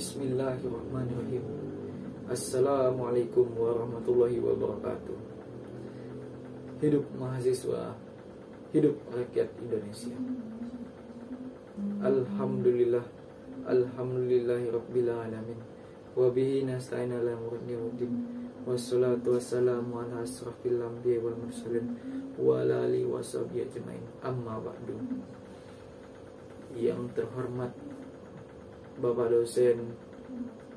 Bismillahirrahmanirrahim. Assalamualaikum warahmatullahi wabarakatuh. Hidup mahasiswa, hidup rakyat Indonesia. Alhamdulillah, alhamdulillahirabbil alamin. Wa bihi nasta'in ala umuri waddin. Wassalatu wassalamu ala asrafil anbiya'i wal mursalin wa ala alihi washabihi ajmain. Amma ba'du. Yang terhormat Bapak dosen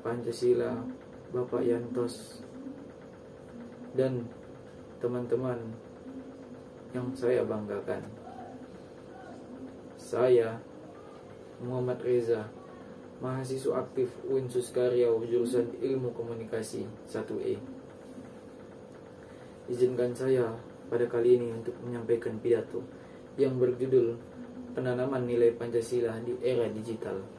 Pancasila, Bapak Yantos, dan teman-teman yang saya banggakan. Saya Muhammad Reza, mahasiswa aktif UIN Suskaryau jurusan Ilmu Komunikasi 1E. Izinkan saya pada kali ini untuk menyampaikan pidato yang berjudul Penanaman Nilai Pancasila di Era Digital.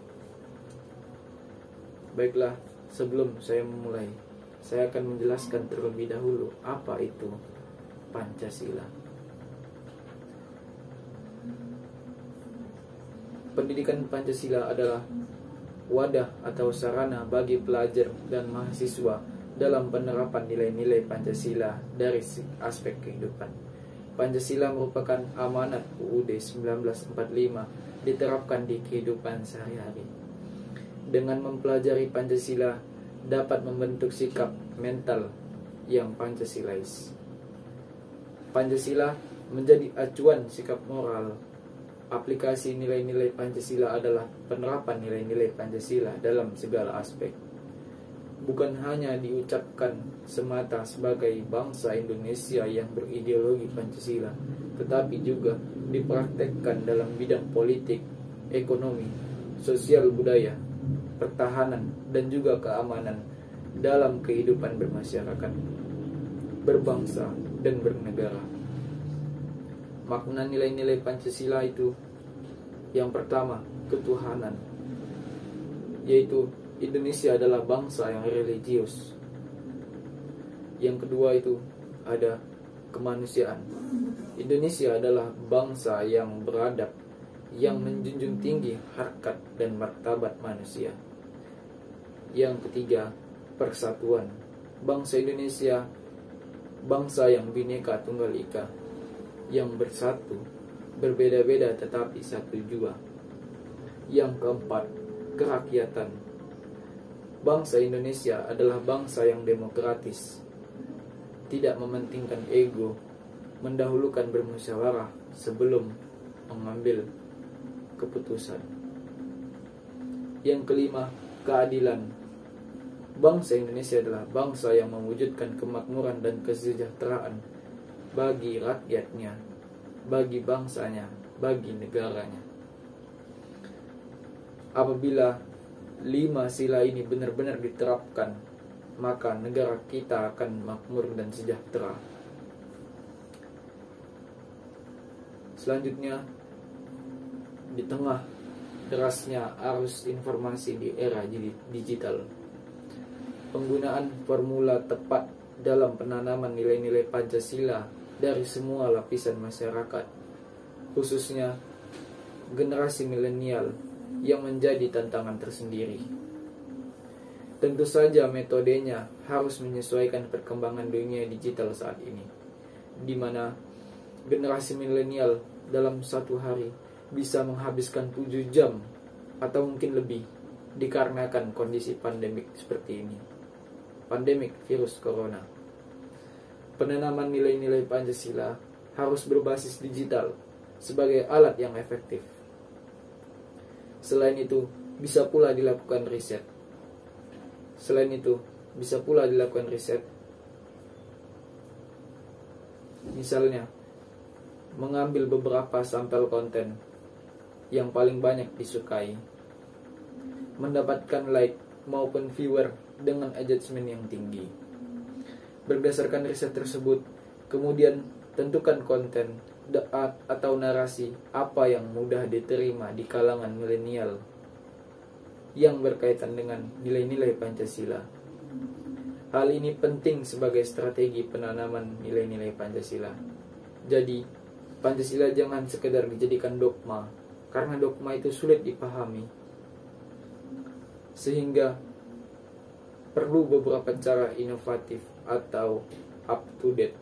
Baiklah, sebelum saya memulai, saya akan menjelaskan terlebih dahulu apa itu Pancasila. Pendidikan Pancasila adalah wadah atau sarana bagi pelajar dan mahasiswa dalam penerapan nilai-nilai Pancasila dari aspek kehidupan. Pancasila merupakan amanat UUD 1945 diterapkan di kehidupan sehari-hari. Dengan mempelajari Pancasila dapat membentuk sikap mental yang Pancasilais. Pancasila menjadi acuan sikap moral. Aplikasi nilai-nilai Pancasila adalah penerapan nilai-nilai Pancasila dalam segala aspek. Bukan hanya diucapkan semata sebagai bangsa Indonesia yang berideologi Pancasila, tetapi juga dipraktekkan dalam bidang politik, ekonomi, sosial budaya, pertahanan, dan juga keamanan dalam kehidupan bermasyarakat, berbangsa, dan bernegara. Makna nilai-nilai Pancasila itu, yang pertama, ketuhanan, yaitu Indonesia adalah bangsa yang religius. Yang kedua itu ada kemanusiaan. Indonesia adalah bangsa yang beradab, yang menjunjung tinggi harkat dan martabat manusia. Yang ketiga, persatuan. Bangsa Indonesia, bangsa yang Bhinneka Tunggal Ika, yang bersatu, berbeda-beda tetapi satu jua. Yang keempat, kerakyatan. Bangsa Indonesia adalah bangsa yang demokratis, tidak mementingkan ego, mendahulukan bermusyawarah sebelum mengambil keputusan. Yang kelima, keadilan. Bangsa Indonesia adalah bangsa yang mewujudkan kemakmuran dan kesejahteraan bagi rakyatnya, bagi bangsanya, bagi negaranya. Apabila 5 sila ini benar-benar diterapkan, maka negara kita akan makmur dan sejahtera. Selanjutnya, di tengah derasnya arus informasi di era digital, penggunaan formula tepat dalam penanaman nilai-nilai Pancasila dari semua lapisan masyarakat, khususnya generasi milenial, yang menjadi tantangan tersendiri. Tentu saja metodenya harus menyesuaikan perkembangan dunia digital saat ini, di mana generasi milenial dalam satu hari bisa menghabiskan 7 jam atau mungkin lebih dikarenakan kondisi pandemik seperti ini, pandemik virus corona. Penanaman nilai-nilai Pancasila harus berbasis digital sebagai alat yang efektif. Selain itu, bisa pula dilakukan riset. Misalnya, mengambil beberapa sampel konten yang paling banyak disukai, mendapatkan like maupun viewer dengan engagement yang tinggi. Berdasarkan riset tersebut, kemudian tentukan konten atau narasi apa yang mudah diterima di kalangan milenial yang berkaitan dengan nilai-nilai Pancasila. Hal ini penting sebagai strategi penanaman nilai-nilai Pancasila. Jadi, Pancasila jangan sekedar dijadikan dogma, karena dogma itu sulit dipahami. sehingga perlu beberapa cara inovatif atau up to date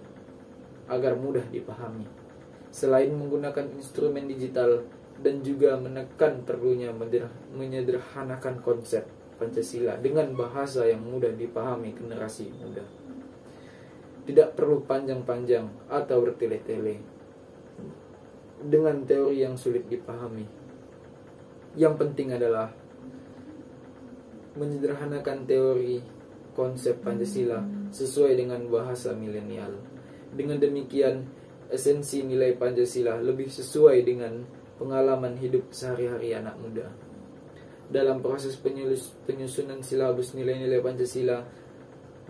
agar mudah dipahami. Selain menggunakan instrumen digital dan juga menekan perlunya menyederhanakan konsep Pancasila dengan bahasa yang mudah dipahami generasi muda. Tidak perlu panjang-panjang atau bertele-tele dengan teori yang sulit dipahami. Yang penting adalah menyederhanakan teori konsep Pancasila sesuai dengan bahasa milenial. Dengan demikian, esensi nilai Pancasila lebih sesuai dengan pengalaman hidup sehari-hari anak muda. Dalam proses penyusunan silabus nilai-nilai Pancasila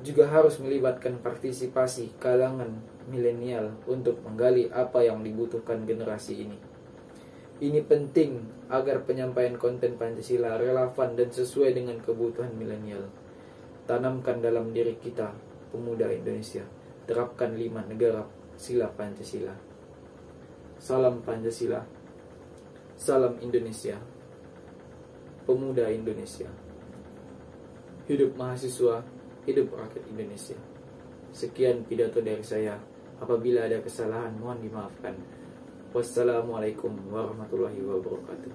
juga harus melibatkan partisipasi kalangan milenial untuk menggali apa yang dibutuhkan generasi ini. Ini penting agar penyampaian konten Pancasila relevan dan sesuai dengan kebutuhan milenial. Tanamkan dalam diri kita, pemuda Indonesia. Terapkan 5 negara sila Pancasila. Salam Pancasila. Salam Indonesia. Pemuda Indonesia. Hidup mahasiswa, hidup rakyat Indonesia. Sekian pidato dari saya. Apabila ada kesalahan mohon dimaafkan. Wassalamualaikum warahmatullahi wabarakatuh.